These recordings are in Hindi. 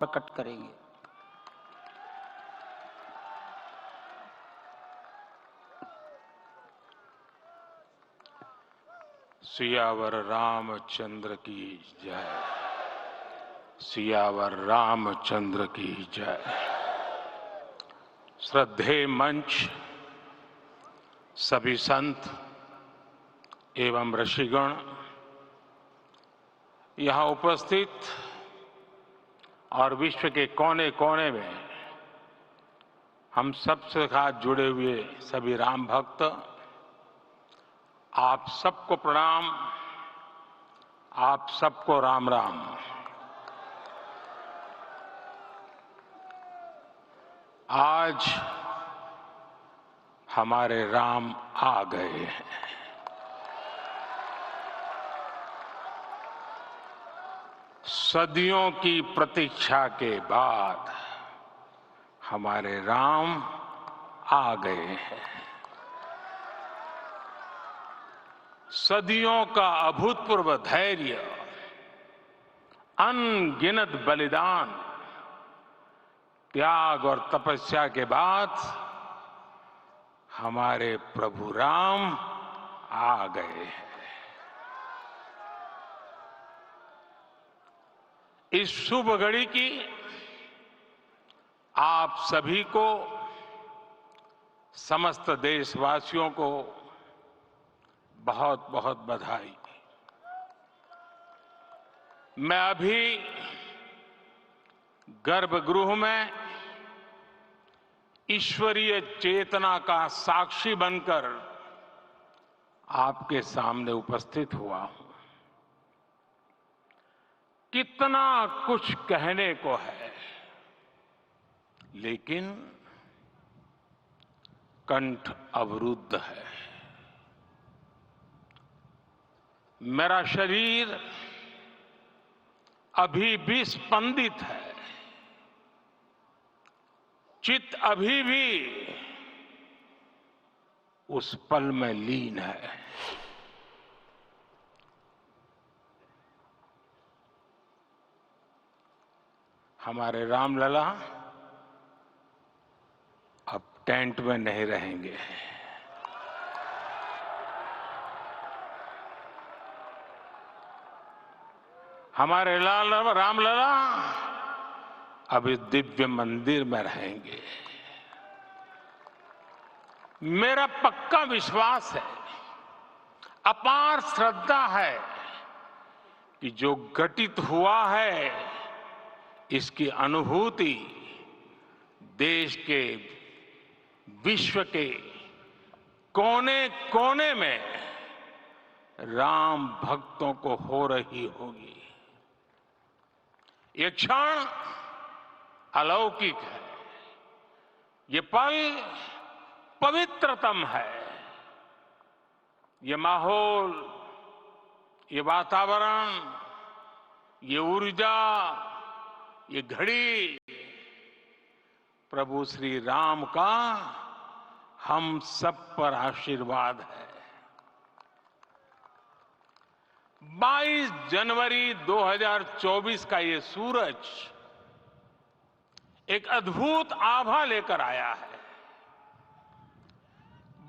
प्रकट करेंगे। सियावर रामचंद्र की जय। सियावर रामचंद्र की जय। श्रद्धेय मंच, सभी संत एवं ऋषिगण, यहाँ उपस्थित और विश्व के कोने कोने में हम सबसे साथ जुड़े हुए सभी राम भक्त, आप सबको प्रणाम, आप सबको राम राम। आज हमारे राम आ गए हैं। सदियों की प्रतीक्षा के बाद हमारे राम आ गए हैं। सदियों का अभूतपूर्व धैर्य, अनगिनत बलिदान, त्याग और तपस्या के बाद हमारे प्रभु राम आ गए हैं। इस शुभ घड़ी की आप सभी को, समस्त देशवासियों को बहुत बहुत बधाई। मैं अभी गर्भगृह में ईश्वरीय चेतना का साक्षी बनकर आपके सामने उपस्थित हुआ हूं। कितना कुछ कहने को है, लेकिन कंठ अवरुद्ध है। मेरा शरीर अभी भी स्पंदित है, चित्त अभी भी उस पल में लीन है। हमारे रामलला अब टेंट में नहीं रहेंगे। हमारे रामलला अब इस दिव्य मंदिर में रहेंगे। मेरा पक्का विश्वास है, अपार श्रद्धा है कि जो घटित हुआ है, इसकी अनुभूति देश के, विश्व के कोने कोने में राम भक्तों को हो रही होगी। ये क्षण अलौकिक है, ये पल पवित्रतम है। ये माहौल, ये वातावरण, ये ऊर्जा, ये घड़ी प्रभु श्री राम का हम सब पर आशीर्वाद है। 22 जनवरी 2024 का ये सूरज एक अद्भुत आभा लेकर आया है।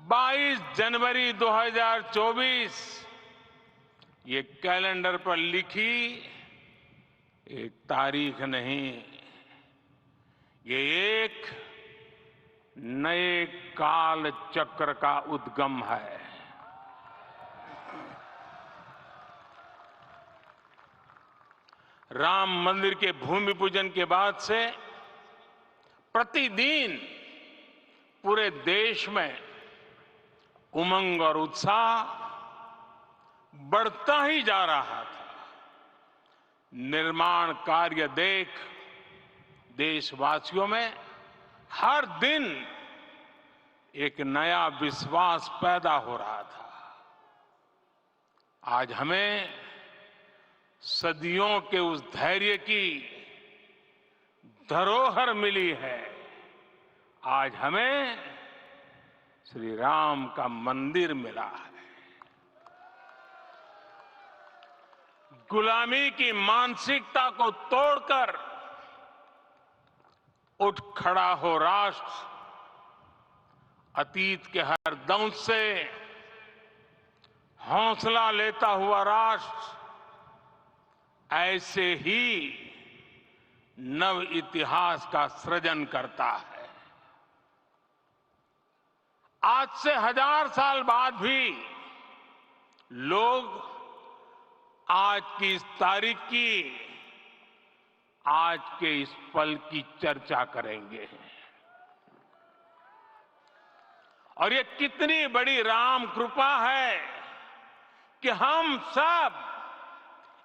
22 जनवरी 2024 ये कैलेंडर पर लिखी एक तारीख नहीं, ये एक नए काल चक्र का उद्गम है। राम मंदिर के भूमि पूजन के बाद से प्रतिदिन पूरे देश में उमंग और उत्साह बढ़ता ही जा रहा था। निर्माण कार्य देख देशवासियों में हर दिन एक नया विश्वास पैदा हो रहा था। आज हमें सदियों के उस धैर्य की धरोहर मिली है। आज हमें श्री राम का मंदिर मिला है। गुलामी की मानसिकता को तोड़कर उठ खड़ा हो राष्ट्र, अतीत के हर दंश से हौसला लेता हुआ राष्ट्र ऐसे ही नव इतिहास का सृजन करता है। आज से 1000 साल बाद भी लोग आज की इस तारीख की, आज के इस पल की चर्चा करेंगे। और ये कितनी बड़ी राम कृपा है कि हम सब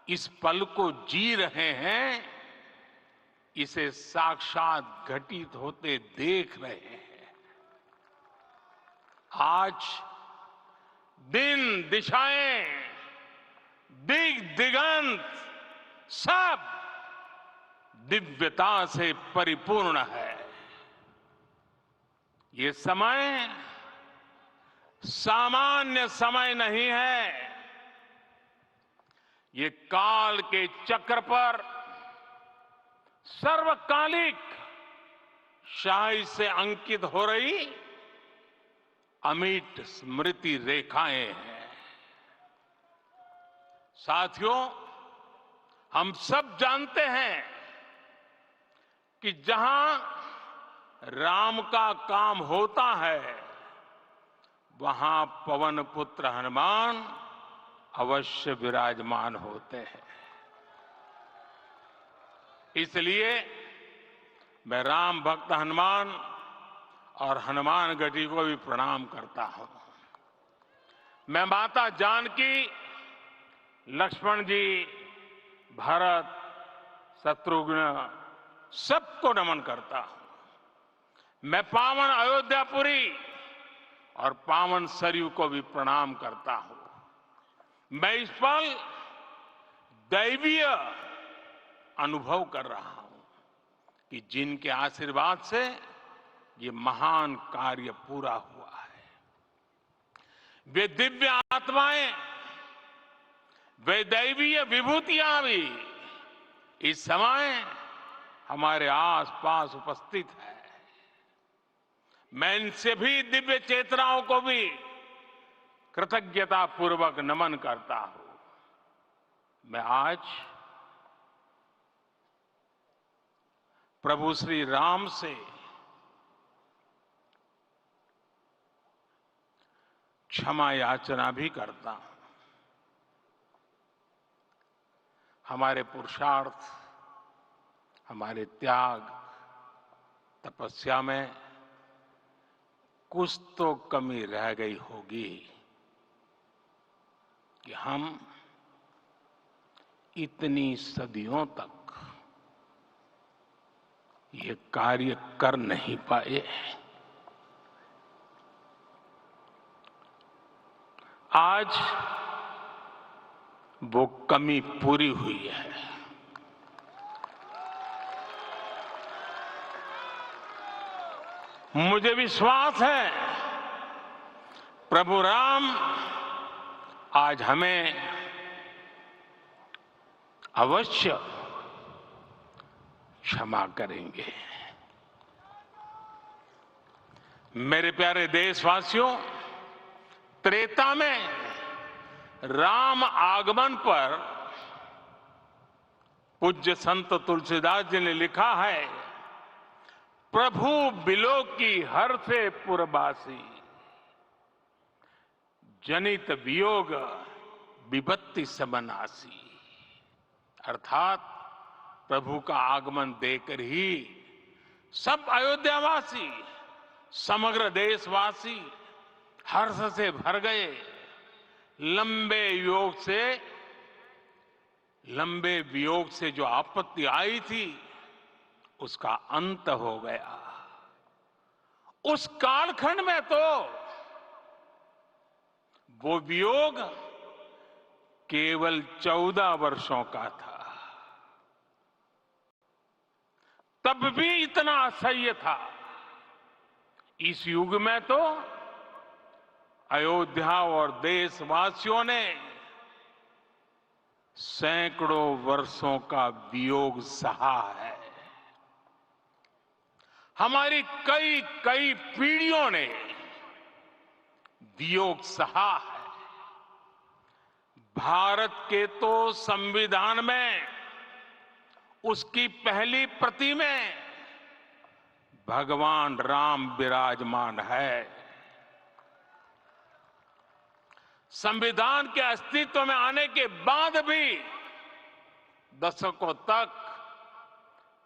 इस पल को जी रहे हैं, इसे साक्षात घटित होते देख रहे हैं। आज दिन दिशाएं, दिग दिगंत सब दिव्यता से परिपूर्ण है। ये समय सामान्य समय नहीं है। ये काल के चक्र पर सर्वकालिक शाही से अंकित हो रही अमिट स्मृति रेखाएं हैं। साथियों, हम सब जानते हैं कि जहां राम का काम होता है, वहां पवन पुत्र हनुमान अवश्य विराजमान होते हैं। इसलिए मैं राम भक्त हनुमान और हनुमान गढ़ी को भी प्रणाम करता हूं। मैं माता जानकी, लक्ष्मण जी, भरत, शत्रुघ्न सबको नमन करता हूं। मैं पावन अयोध्यापुरी और पावन सरयू को भी प्रणाम करता हूं। मैं इस पल दैवीय अनुभव कर रहा हूं कि जिनके आशीर्वाद से ये महान कार्य पूरा हुआ है। वे दिव्य आत्माएं, वे दैवीय विभूतियां भी इस समय हमारे आसपास उपस्थित है। मैं इनसे भी दिव्य चेतनाओं को भी कृतज्ञता पूर्वक नमन करता हूं। मैं आज प्रभु श्री राम से क्षमा याचना भी करता हूं। हमारे पुरुषार्थ, हमारे त्याग, तपस्या में कुछ तो कमी रह गई होगी कि हम इतनी सदियों तक ये कार्य कर नहीं पाए। आज वो कमी पूरी हुई है। मुझे विश्वास है प्रभु राम आज हमें अवश्य क्षमा करेंगे। मेरे प्यारे देशवासियों, त्रेता में राम आगमन पर पूज्य संत तुलसीदास जी ने लिखा है, प्रभु बिलो की हर से पुरबासी, जनित वियोग विपत्ति सबनासी। अर्थात प्रभु का आगमन देकर ही सब अयोध्यावासी, समग्र देशवासी हर्ष से भर गए। लंबे वियोग से जो आपत्ति आई थी, उसका अंत हो गया। उस कालखंड में तो वो वियोग केवल 14 वर्षों का था। तब भी इतना असह्य था। इस युग में तो अयोध्या और देशवासियों ने सैकड़ों वर्षों का वियोग सहा है। हमारी कई कई पीढ़ियों ने वियोग सहा है। भारत के तो संविधान में उसकी पहली प्रति में भगवान राम विराजमान है। संविधान के अस्तित्व में आने के बाद भी दशकों तक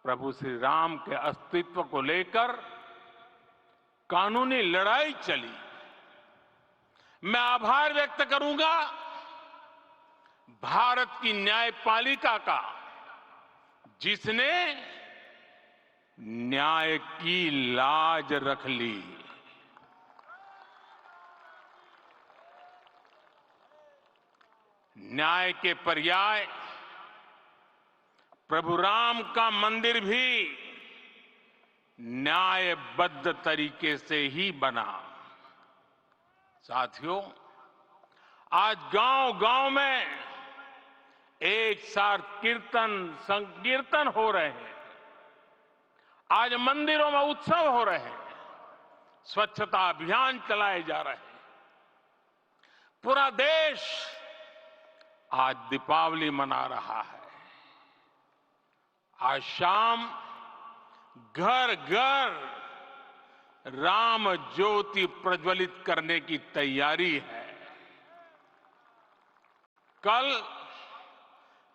प्रभु श्री राम के अस्तित्व को लेकर कानूनी लड़ाई चली। मैं आभार व्यक्त करूंगा भारत की न्यायपालिका का, जिसने न्याय की लाज रख ली। न्याय के पर्याय प्रभु राम का मंदिर भी न्यायबद्ध तरीके से ही बना। साथियों, आज गांव-गांव में एक साथ कीर्तन संकीर्तन हो रहे हैं। आज मंदिरों में उत्सव हो रहे हैं, स्वच्छता अभियान चलाए जा रहे हैं। पूरा देश आज दीपावली मना रहा है। आज शाम घर घर राम ज्योति प्रज्वलित करने की तैयारी है। कल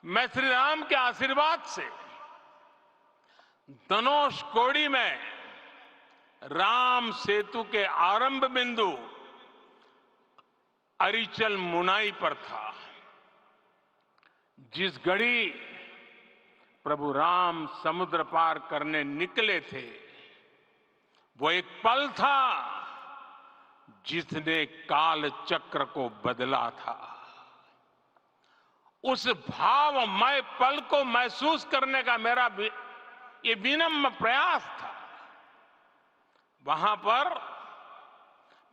मैं श्री राम के आशीर्वाद से धनुषकोडी में राम सेतु के आरंभ बिंदु अरिचल मुनाई पर था। जिस घड़ी प्रभु राम समुद्र पार करने निकले थे, वो एक पल था जिसने काल चक्र को बदला था। उस भावमय पल को महसूस करने का मेरा ये विनम्र प्रयास था। वहां पर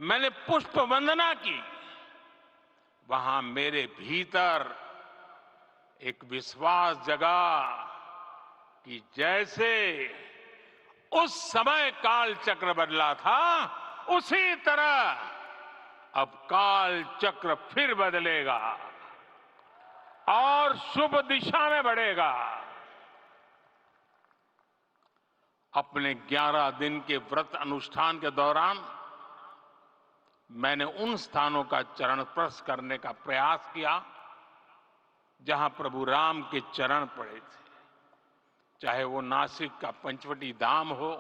मैंने पुष्प वंदना की। वहां मेरे भीतर एक विश्वास जगा कि जैसे उस समय काल चक्र बदला था, उसी तरह अब काल चक्र फिर बदलेगा और शुभ दिशा में बढ़ेगा। अपने 11 दिन के व्रत अनुष्ठान के दौरान मैंने उन स्थानों का चरण स्पर्श करने का प्रयास किया जहां प्रभु राम के चरण पड़े थे। चाहे वो नासिक का पंचवटी धाम हो,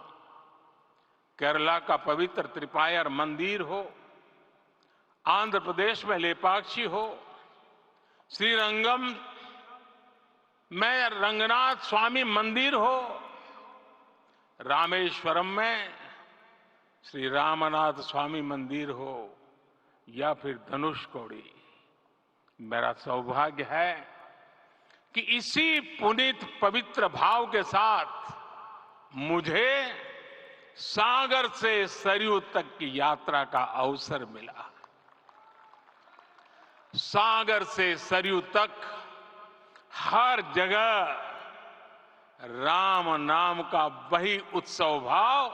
केरला का पवित्र त्रिपायर मंदिर हो, आंध्र प्रदेश में लेपाक्षी हो, श्रीरंगम में रंगनाथ स्वामी मंदिर हो, रामेश्वरम में श्री रामनाथ स्वामी मंदिर हो, या फिर धनुषकोडी। मेरा सौभाग्य है कि इसी पुनीत पवित्र भाव के साथ मुझे सागर से सरयू तक की यात्रा का अवसर मिला। सागर से सरयू तक हर जगह राम नाम का वही उत्सव भाव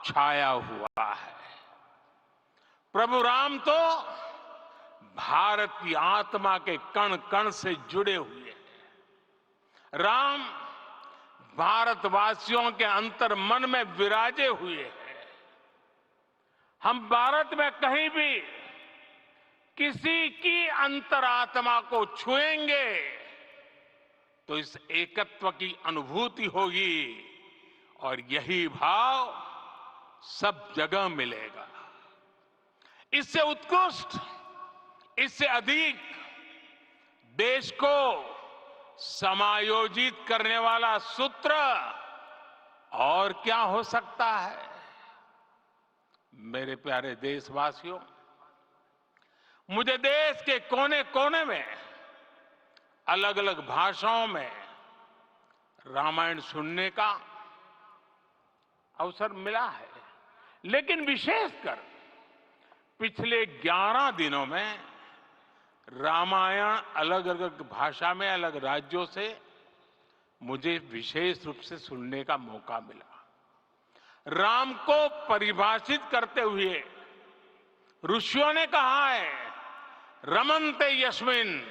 छाया हुआ है। प्रभु राम तो भारत की आत्मा के कण कण से जुड़े हुए हैं। राम भारतवासियों के अंतर मन में विराजे हुए हैं। हम भारत में कहीं भी किसी की अंतरात्मा को छुएंगे तो इस एकत्व की अनुभूति होगी, और यही भाव सब जगह मिलेगा। इससे उत्कृष्ट, इससे अधिक देश को समायोजित करने वाला सूत्र और क्या हो सकता है। मेरे प्यारे देशवासियों, मुझे देश के कोने कोने में अलग अलग भाषाओं में रामायण सुनने का अवसर मिला है, लेकिन विशेषकर पिछले 11 दिनों में रामायण अलग अलग भाषा में अलग राज्यों से मुझे विशेष रूप से सुनने का मौका मिला। राम को परिभाषित करते हुए ऋषियों ने कहा है, रमन्ते यस्मिन्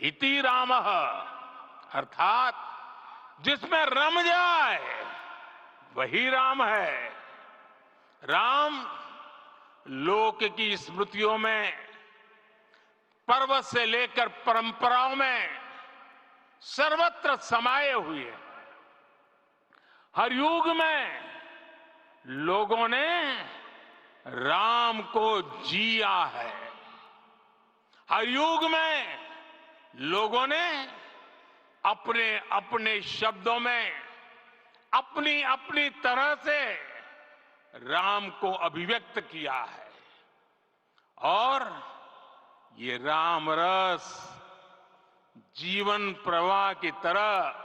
इति रामः, अर्थात जिसमें रम जाए वही राम है। राम लोक की स्मृतियों में, पर्व से लेकर परंपराओं में सर्वत्र समाये हुए हैं। हर युग में लोगों ने राम को जिया है। हर युग में लोगों ने अपने अपने शब्दों में अपनी अपनी तरह से राम को अभिव्यक्त किया है और ये राम रस जीवन प्रवाह की तरह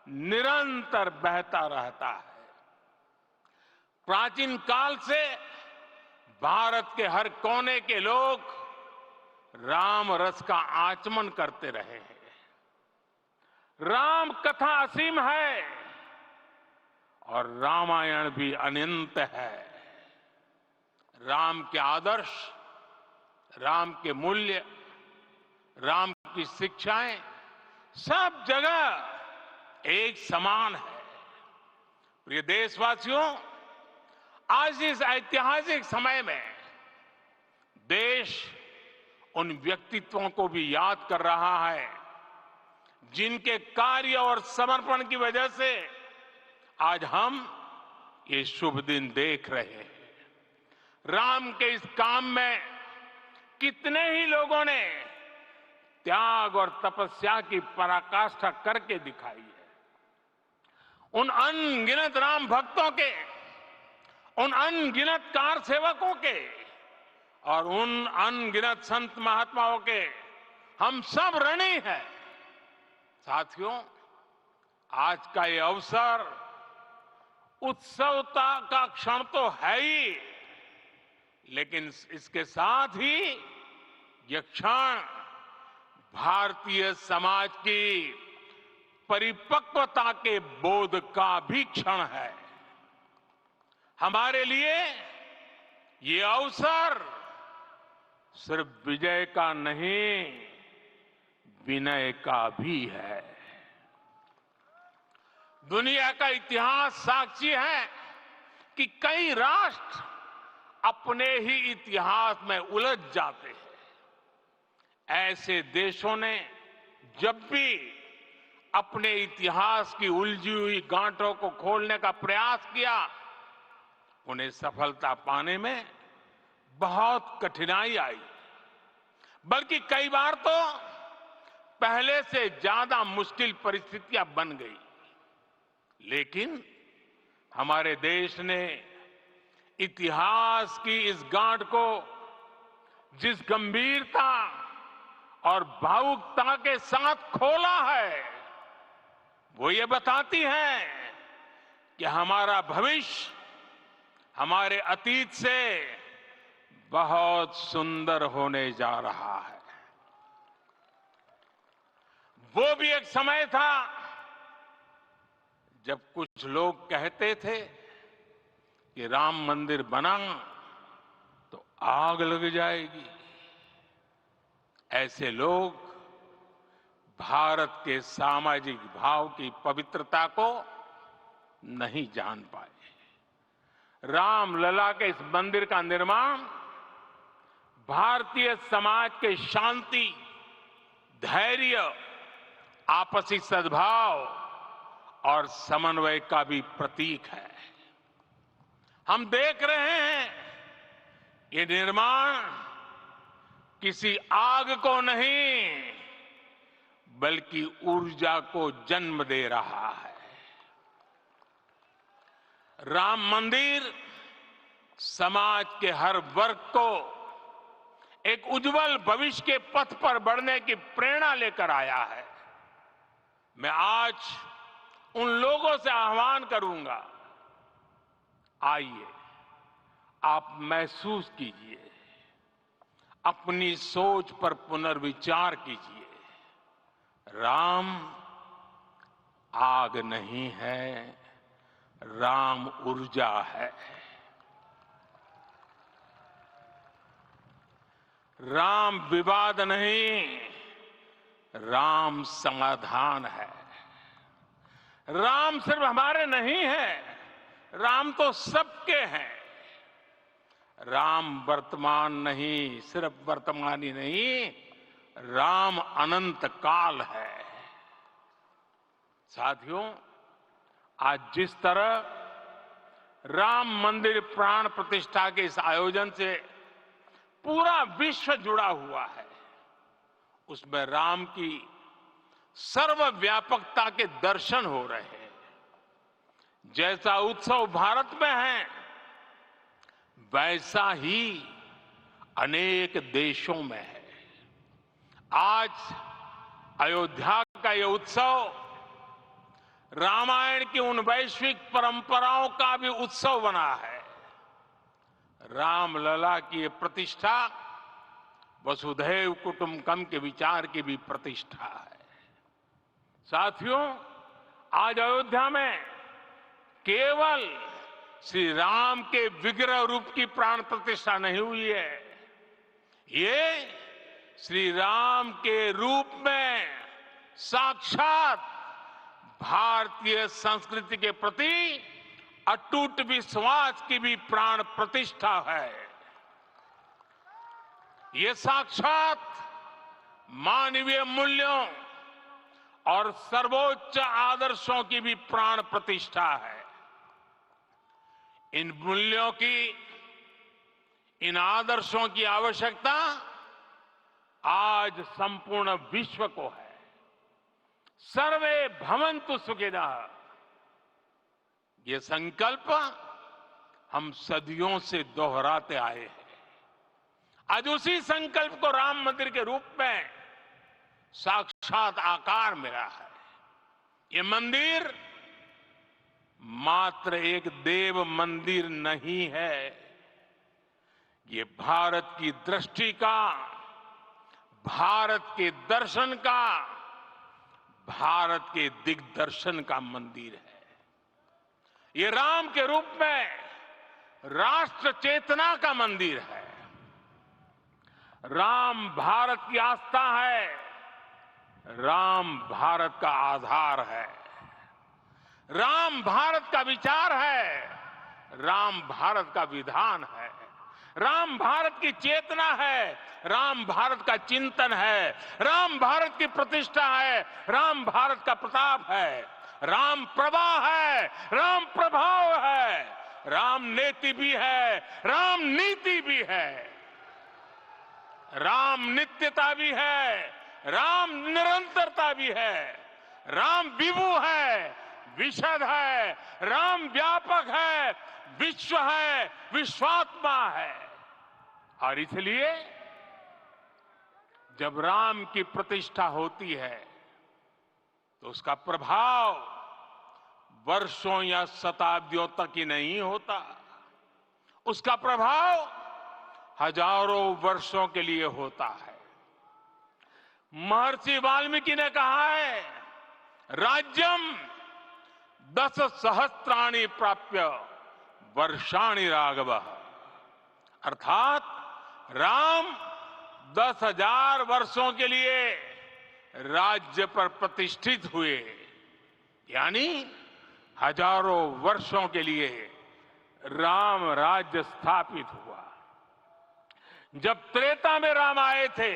निरंतर बहता रहता है। प्राचीन काल से भारत के हर कोने के लोग राम रस का आचमन करते रहे हैं। राम कथा असीम है और रामायण भी अनंत है। राम के आदर्श, राम के मूल्य, राम की शिक्षाएं सब जगह एक समान है। प्रिय देशवासियों, आज इस ऐतिहासिक समय में देश उन व्यक्तित्वों को भी याद कर रहा है जिनके कार्य और समर्पण की वजह से आज हम ये शुभ दिन देख रहे हैं। राम के इस काम में कितने ही लोगों ने त्याग और तपस्या की पराकाष्ठा करके दिखाई है। उन अनगिनत राम भक्तों के, उन अनगिनत कार सेवकों के और उन अनगिनत संत महात्माओं के हम सब ऋणी हैं। साथियों, आज का ये अवसर उत्सवता का क्षण तो है ही, लेकिन इसके साथ ही यह क्षण भारतीय समाज की परिपक्वता के बोध का भी क्षण है। हमारे लिए ये अवसर सिर्फ विजय का नहीं, विनय का भी है। दुनिया का इतिहास साक्षी है कि कई राष्ट्र अपने ही इतिहास में उलझ जाते हैं। ऐसे देशों ने जब भी अपने इतिहास की उलझी हुई गांठों को खोलने का प्रयास किया, उन्हें सफलता पाने में बहुत कठिनाई आई, बल्कि कई बार तो पहले से ज्यादा मुश्किल परिस्थितियां बन गई। लेकिन हमारे देश ने इतिहास की इस गांठ को जिस गंभीरता और भावुकता के साथ खोला है, वो ये बताती है कि हमारा भविष्य हमारे अतीत से बहुत सुंदर होने जा रहा है। वो भी एक समय था जब कुछ लोग कहते थे कि राम मंदिर बना तो आग लग जाएगी। ऐसे लोग भारत के सामाजिक भाव की पवित्रता को नहीं जान पाए। रामलला के इस मंदिर का निर्माण भारतीय समाज के शांति, धैर्य, आपसी सद्भाव और समन्वय का भी प्रतीक है। हम देख रहे हैं ये निर्माण किसी आग को नहीं, बल्कि ऊर्जा को जन्म दे रहा है। राम मंदिर समाज के हर वर्ग को एक उज्जवल भविष्य के पथ पर बढ़ने की प्रेरणा लेकर आया है। मैं आज उन लोगों से आह्वान करूंगा, आइए आप महसूस कीजिए, अपनी सोच पर पुनर्विचार कीजिए। राम आग नहीं है, राम ऊर्जा है। राम विवाद नहीं, राम समाधान है। राम सिर्फ हमारे नहीं है, राम तो सबके हैं। राम वर्तमान नहीं, सिर्फ वर्तमान ही नहीं, राम अनंत काल है। साथियों, आज जिस तरह राम मंदिर प्राण प्रतिष्ठा के इस आयोजन से पूरा विश्व जुड़ा हुआ है, उसमें राम की सर्वव्यापकता के दर्शन हो रहे हैं। जैसा उत्सव भारत में है, वैसा ही अनेक देशों में है। आज अयोध्या का यह उत्सव रामायण की उन वैश्विक परंपराओं का भी उत्सव बना है। रामलला की ये प्रतिष्ठा वसुधैव कुटुंबकम के विचार की भी प्रतिष्ठा है। साथियों, आज अयोध्या में केवल श्री राम के विग्रह रूप की प्राण प्रतिष्ठा नहीं हुई है, ये श्री राम के रूप में साक्षात भारतीय संस्कृति के प्रति अटूट विश्वास की भी प्राण प्रतिष्ठा है। ये साक्षात मानवीय मूल्यों और सर्वोच्च आदर्शों की भी प्राण प्रतिष्ठा है। इन मूल्यों की, इन आदर्शों की आवश्यकता आज संपूर्ण विश्व को है। सर्वे भवन्तु सुखिनः, ये संकल्प हम सदियों से दोहराते आए हैं। आज उसी संकल्प को राम मंदिर के रूप में साक्षात आकार मिला है। ये मंदिर मात्र एक देव मंदिर नहीं है, ये भारत की दृष्टि का, भारत के दर्शन का, भारत के दिग्दर्शन का मंदिर है। ये राम के रूप में राष्ट्र चेतना का मंदिर है। राम भारत की आस्था है, राम भारत का आधार है, राम भारत का विचार है, राम भारत का विधान है, राम भारत की चेतना है, राम भारत का चिंतन है, राम भारत की प्रतिष्ठा है, राम भारत का प्रताप है, राम प्रवाह है, राम प्रभाव है, राम नेति भी है, राम नीति भी है, राम नित्यता भी है, राम निरंतरता भी है, राम विभु है, विशद है, राम व्यापक है, विश्व है, विश्वात्मा है। और इसलिए जब राम की प्रतिष्ठा होती है तो उसका प्रभाव वर्षों या शताब्दियों तक ही नहीं होता, उसका प्रभाव हजारों वर्षों के लिए होता है। महर्षि वाल्मीकि ने कहा है, राज्यम 10 सहस्त्राणि प्राप्य वर्षाणि राघव, अर्थात राम 10,000 वर्षों के लिए राज्य पर प्रतिष्ठित हुए, यानी हजारों वर्षों के लिए राम राज्य स्थापित हुआ। जब त्रेता में राम आए थे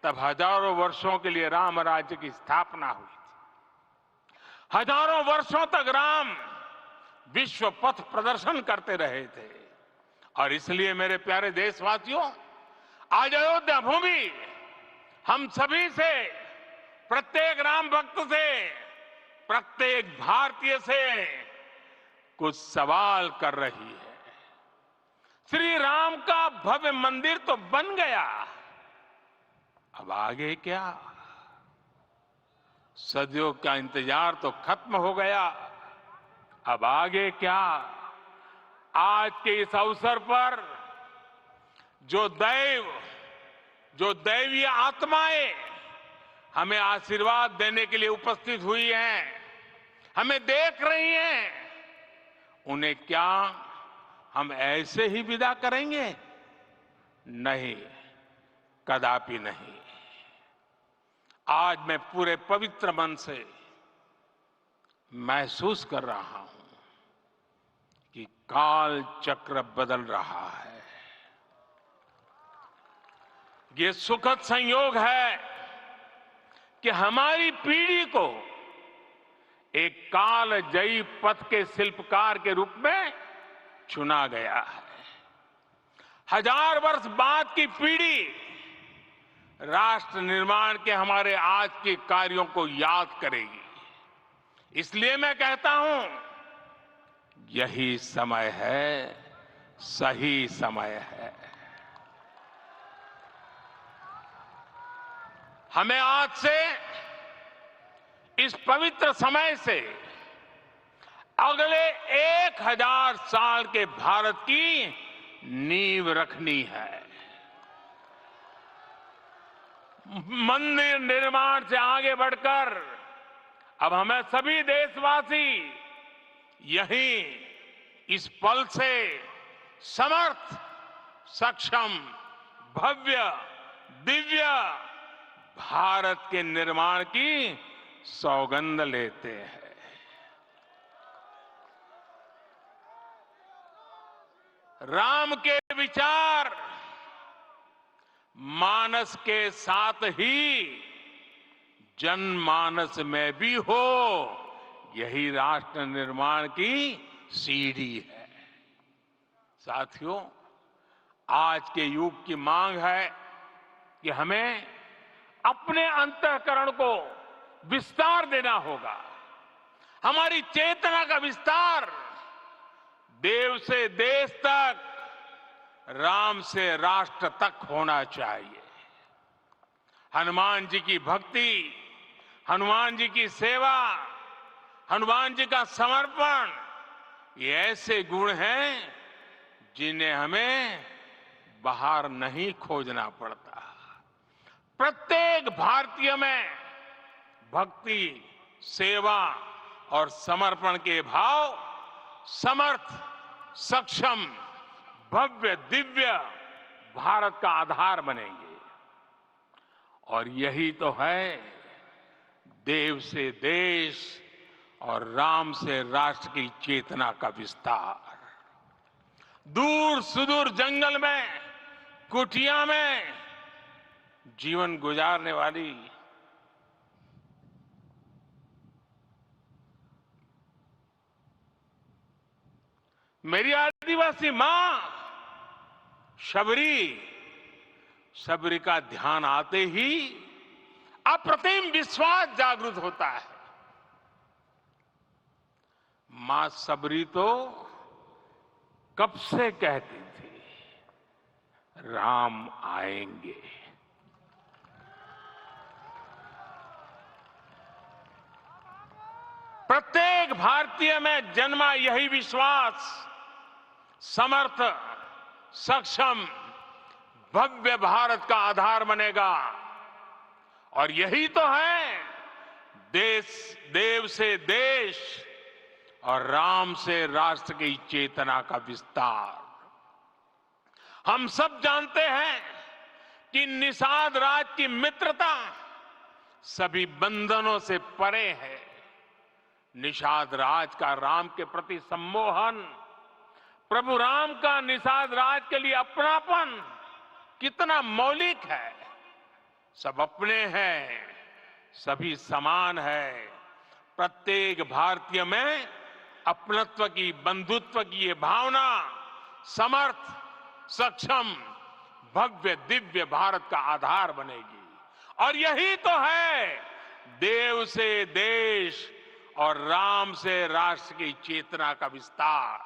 तब हजारों वर्षों के लिए राम राज्य की स्थापना हुई थी। हजारों वर्षों तक राम विश्व पथ प्रदर्शन करते रहे थे। और इसलिए मेरे प्यारे देशवासियों, आज अयोध्या भूमि हम सभी से, प्रत्येक राम भक्त से, प्रत्येक भारतीय से कुछ सवाल कर रही है। श्री राम का भव्य मंदिर तो बन गया, अब आगे क्या? सदियों का इंतजार तो खत्म हो गया, अब आगे क्या? आज के इस अवसर पर जो दैवीय आत्माएं हमें आशीर्वाद देने के लिए उपस्थित हुई हैं, हमें देख रही हैं, उन्हें क्या हम ऐसे ही विदा करेंगे? नहीं, कदापि नहीं। आज मैं पूरे पवित्र मन से महसूस कर रहा हूं कि काल चक्र बदल रहा है। ये सुखद संयोग है कि हमारी पीढ़ी को एक कालजयी पथ के शिल्पकार के रूप में चुना गया है। 1000 वर्ष बाद की पीढ़ी राष्ट्र निर्माण के हमारे आज के कार्यों को याद करेगी। इसलिए मैं कहता हूं, यही समय है, सही समय है। हमें आज से, इस पवित्र समय से अगले 1000 साल के भारत की नींव रखनी है। मंदिर निर्माण से आगे बढ़कर अब हमें सभी देशवासी यहीं इस पल से समर्थ, सक्षम, भव्य, दिव्य भारत के निर्माण की सौगंध लेते हैं। राम के विचार मानस के साथ ही जनमानस में भी हो, यही राष्ट्र निर्माण की सीढ़ी है। साथियों, आज के युग की मांग है कि हमें अपने अंतःकरण को विस्तार देना होगा। हमारी चेतना का विस्तार देव से देश तक, राम से राष्ट्र तक होना चाहिए। हनुमान जी की भक्ति, हनुमान जी की सेवा, हनुमान जी का समर्पण, ये ऐसे गुण हैं जिन्हें हमें बाहर नहीं खोजना पड़ता। प्रत्येक भारतीय में भक्ति, सेवा और समर्पण के भाव समर्थ, सक्षम, भव्य, दिव्य भारत का आधार बनेंगे। और यही तो है देव से देश और राम से राष्ट्र की चेतना का विस्तार। दूर सुदूर जंगल में, कुटिया में जीवन गुजारने वाली मेरी आदिवासी मां शबरी का ध्यान आते ही अप्रतिम विश्वास जागृत होता है। मां शबरी तो कब से कहती थी, राम आएंगे। प्रत्येक भारतीय में जन्मा यही विश्वास समर्थ, सक्षम, भव्य भारत का आधार बनेगा। और यही तो है देव से देश और राम से राष्ट्र की चेतना का विस्तार। हम सब जानते हैं कि निषाद राज की मित्रता सभी बंधनों से परे है। निषाद राज का राम के प्रति सम्मोहन, प्रभु राम का निषाद राज के लिए अपनापन कितना मौलिक है। सब अपने हैं, सभी समान है। प्रत्येक भारतीय में अपनत्व की, बंधुत्व की ये भावना समर्थ, सक्षम, भव्य, दिव्य भारत का आधार बनेगी। और यही तो है देव से देश और राम से राष्ट्र की चेतना का विस्तार।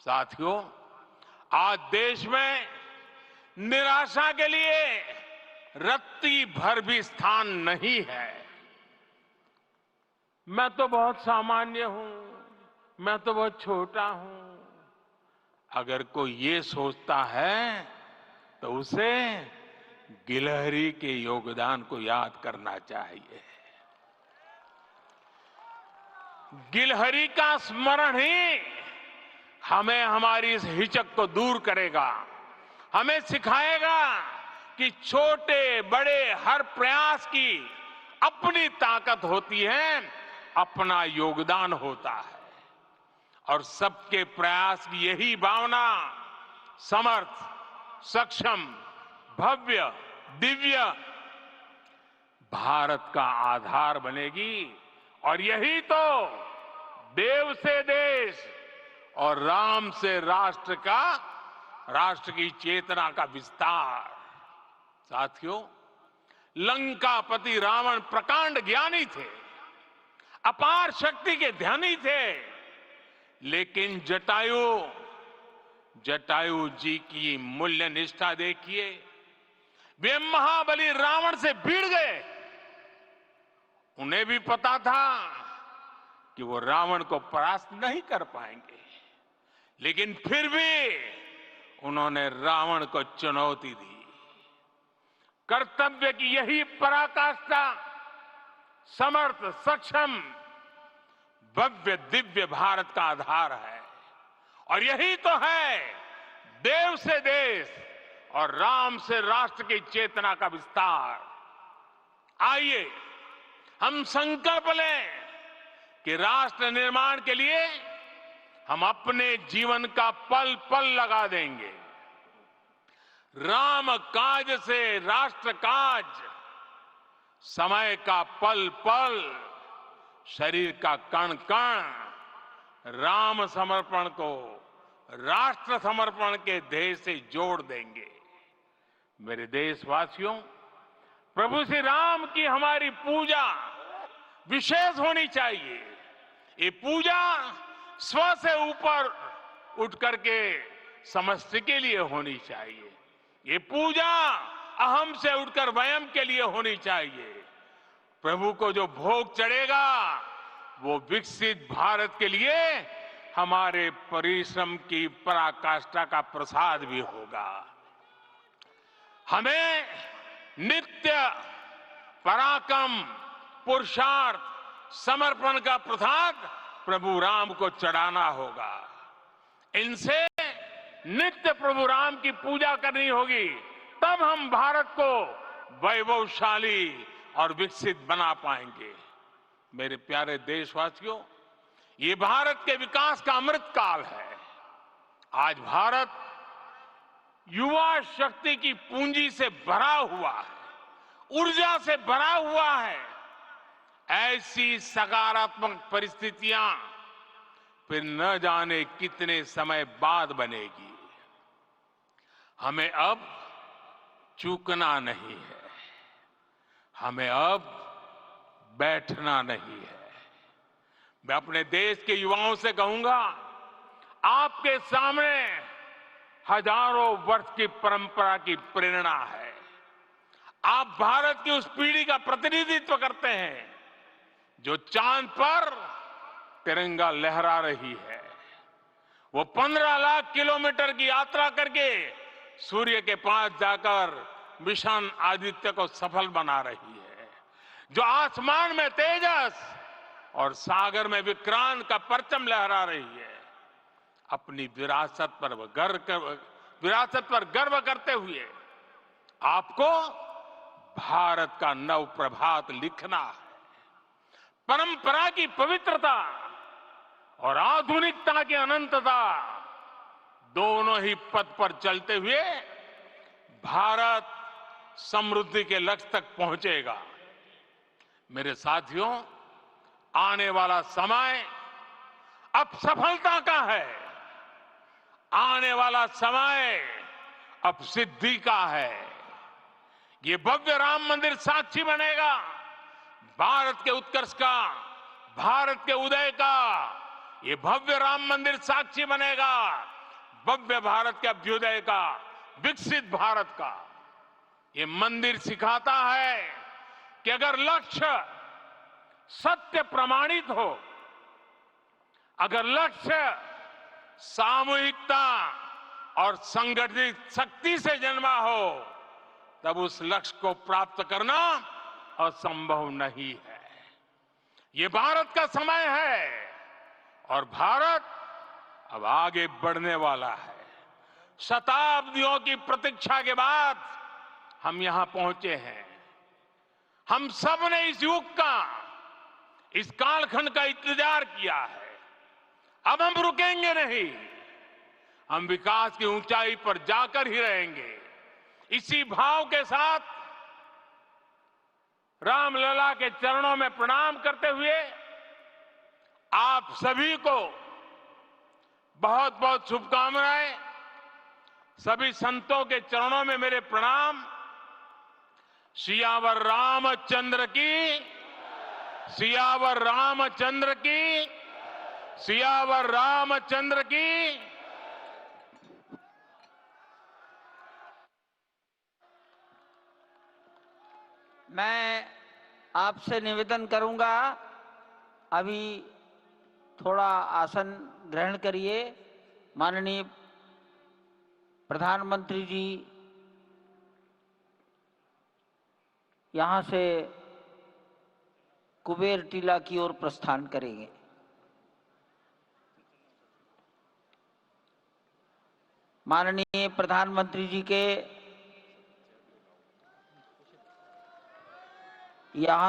साथियों, आज देश में निराशा के लिए रत्ती भर भी स्थान नहीं है। मैं तो बहुत सामान्य हूं, मैं तो बहुत छोटा हूं। अगर कोई ये सोचता है तो उसे गिलहरी के योगदान को याद करना चाहिए। गिलहरी का स्मरण ही हमें हमारी इस हिचक को दूर करेगा, हमें सिखाएगा कि छोटे बड़े हर प्रयास की अपनी ताकत होती है, अपना योगदान होता है। और सबके प्रयास की यही भावना समर्थ, सक्षम, भव्य, दिव्य भारत का आधार बनेगी। और यही तो देव से देश और राम से राष्ट्र की चेतना का विस्तार। साथियों, लंकापति रावण प्रकांड ज्ञानी थे, अपार शक्ति के ध्यानी थे, लेकिन जटायु जी की मूल्य निष्ठा देखिए। वे महाबली रावण से भिड़ गए। उन्हें भी पता था कि वो रावण को परास्त नहीं कर पाएंगे, लेकिन फिर भी उन्होंने रावण को चुनौती दी। कर्तव्य की यही पराकाष्ठा समर्थ, सक्षम, भव्य, दिव्य भारत का आधार है। और यही तो है देव से देश और राम से राष्ट्र की चेतना का विस्तार। आइए हम संकल्प लें कि राष्ट्र निर्माण के लिए हम अपने जीवन का पल पल लगा देंगे। राम काज से राष्ट्र काज, समय का पल पल, शरीर का कण कण राम समर्पण को राष्ट्र समर्पण के ध्येय से जोड़ देंगे। मेरे देशवासियों, प्रभु श्री राम की हमारी पूजा विशेष होनी चाहिए। ये पूजा स्व से ऊपर उठ करके समष्टि के लिए होनी चाहिए। ये पूजा अहम से उठकर वयम के लिए होनी चाहिए। प्रभु को जो भोग चढ़ेगा वो विकसित भारत के लिए हमारे परिश्रम की पराकाष्ठा का प्रसाद भी होगा। हमें नित्य पराक्रम, पुरुषार्थ, समर्पण का प्रसाद प्रभु राम को चढ़ाना होगा। इनसे नित्य प्रभु राम की पूजा करनी होगी, तब हम भारत को वैभवशाली और विकसित बना पाएंगे। मेरे प्यारे देशवासियों, ये भारत के विकास का अमृत काल है। आज भारत युवा शक्ति की पूंजी से भरा हुआ है, ऊर्जा से भरा हुआ है। ऐसी सकारात्मक परिस्थितियां फिर न जाने कितने समय बाद बनेगी। हमें अब चूकना नहीं है, हमें अब बैठना नहीं है। मैं अपने देश के युवाओं से कहूंगा, आपके सामने हजारों वर्ष की परंपरा की प्रेरणा है। आप भारत की उस पीढ़ी का प्रतिनिधित्व करते हैं जो चांद पर तिरंगा लहरा रही है। वो 15 लाख किलोमीटर की यात्रा करके सूर्य के पास जाकर मिशन आदित्य को सफल बना रही है। जो आसमान में तेजस और सागर में विक्रांत का परचम लहरा रही है। अपनी विरासत पर गर्व करते हुए आपको भारत का नव प्रभात लिखना है। परंपरा की पवित्रता और आधुनिकता की अनंतता, दोनों ही पथ पर चलते हुए भारत समृद्धि के लक्ष्य तक पहुंचेगा। मेरे साथियों, आने वाला समय अब सफलता का है। आने वाला समय अब सिद्धि का है। ये भव्य राम मंदिर साक्षी बनेगा भारत के उत्कर्ष का, भारत के उदय का। ये भव्य राम मंदिर साक्षी बनेगा भव्य भारत के अभ्युदय का, विकसित भारत का। ये मंदिर सिखाता है कि अगर लक्ष्य सत्य प्रमाणित हो, अगर लक्ष्य सामूहिकता और संगठित शक्ति से जन्मा हो, तब उस लक्ष्य को प्राप्त करना असंभव नहीं है। ये भारत का समय है और भारत अब आगे बढ़ने वाला है। शताब्दियों की प्रतीक्षा के बाद हम यहां पहुंचे हैं। हम सब ने इस युग का, इस कालखंड का इंतजार किया है। अब हम रुकेंगे नहीं, हम विकास की ऊंचाई पर जाकर ही रहेंगे। इसी भाव के साथ रामलला के चरणों में प्रणाम करते हुए आप सभी को बहुत बहुत शुभकामनाएं। सभी संतों के चरणों में मेरे प्रणाम। सियावर रामचंद्र की, सियावर रामचंद्र की, सियावर रामचंद्र की। मैं आपसे निवेदन करूंगा, अभी थोड़ा आसन ग्रहण करिए। माननीय प्रधानमंत्री जी यहां से कुबेर टीला की ओर प्रस्थान करेंगे। माननीय प्रधानमंत्री जी के यहाँ